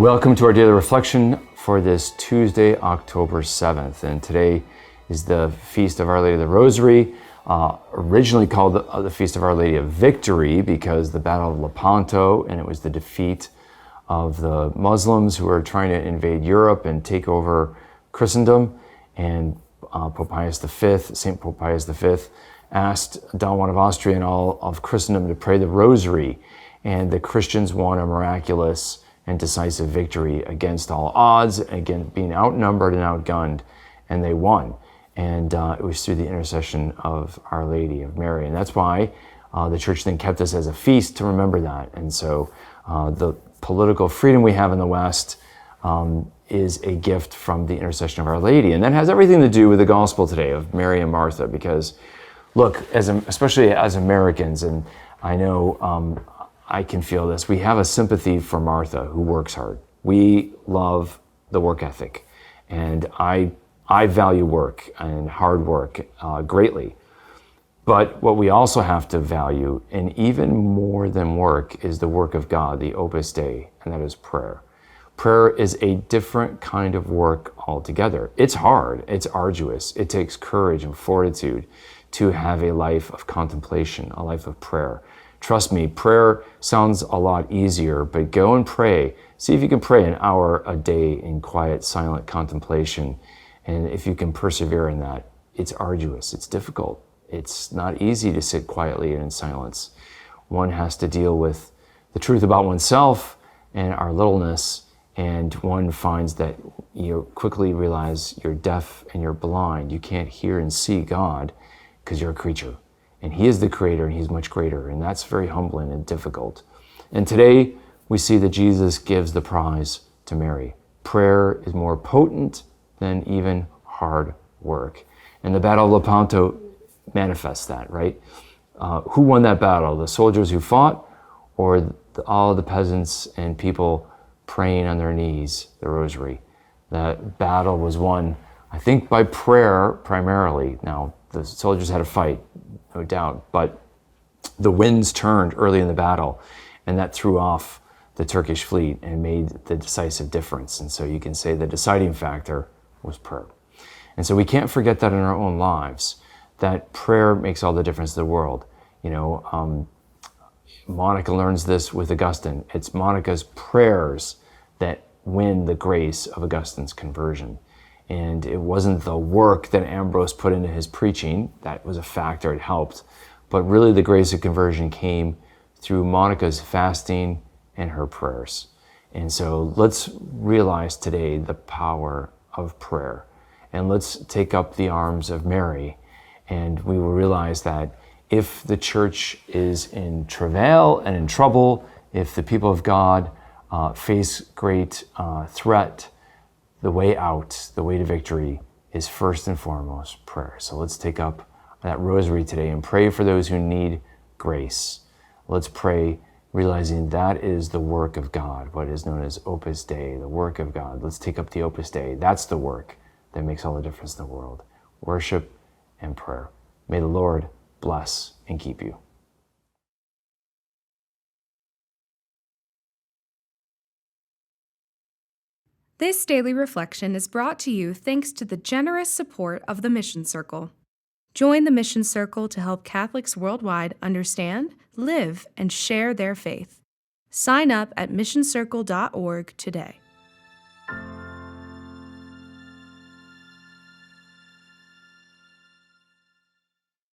Welcome to our daily reflection for this Tuesday, October 7th. And today is the Feast of Our Lady of the Rosary, originally called the Feast of Our Lady of Victory because the Battle of Lepanto, and it was the defeat of the Muslims who were trying to invade Europe and take over Christendom. And Pope Pius V, St. Pope Pius V, asked Don Juan of Austria and all of Christendom to pray the Rosary. And the Christians won a miraculous and decisive victory against all odds, again being outnumbered and outgunned, and they won. And it was through the intercession of Our Lady of Mary, and that's why the Church then kept this as a feast to remember that. And so the political freedom we have in the West is a gift from the intercession of Our Lady, and that has everything to do with the gospel today of Mary and Martha. Because, look, especially as Americans, and I know I can feel this. We have a sympathy for Martha, who works hard. We love the work ethic, and I value work and hard work greatly. But what we also have to value, and even more than work, is the work of God, the Opus Dei, and that is prayer. Prayer is a different kind of work altogether. It's hard, it's arduous, it takes courage and fortitude to have a life of contemplation, a life of prayer. Trust me, prayer sounds a lot easier, but go and pray. See if you can pray an hour a day in quiet, silent contemplation. And if you can persevere in that, it's arduous, it's difficult. It's not easy to sit quietly and in silence. One has to deal with the truth about oneself and our littleness, and one finds that you quickly realize you're deaf and you're blind. You can't hear and see God because you're a creature. And He is the Creator, and He's much greater, and that's very humbling and difficult. And today, we see that Jesus gives the prize to Mary. Prayer is more potent than even hard work. And the Battle of Lepanto manifests that, right? Who won that battle? The soldiers who fought, or all the peasants and people praying on their knees, the Rosary? That battle was won, I think, by prayer primarily. Now, the soldiers had to fight, no doubt, but the winds turned early in the battle, and that threw off the Turkish fleet and made the decisive difference. And so you can say the deciding factor was prayer. And so we can't forget that in our own lives, that prayer makes all the difference in the world. You know, Monica learns this with Augustine. It's Monica's prayers that win the grace of Augustine's conversion. And it wasn't the work that Ambrose put into his preaching that was a factor, it helped. But really the grace of conversion came through Monica's fasting and her prayers. And so let's realize today the power of prayer. And let's take up the arms of Mary, and we will realize that if the church is in travail and in trouble, if the people of God face great threat, the way out, the way to victory, is first and foremost prayer. So let's take up that Rosary today and pray for those who need grace. Let's pray realizing that is the work of God, what is known as Opus Dei, the work of God. Let's take up the Opus Dei. That's the work that makes all the difference in the world. Worship and prayer. May the Lord bless and keep you. This daily reflection is brought to you thanks to the generous support of the Mission Circle. Join the Mission Circle to help Catholics worldwide understand, live, and share their faith. Sign up at missioncircle.org today.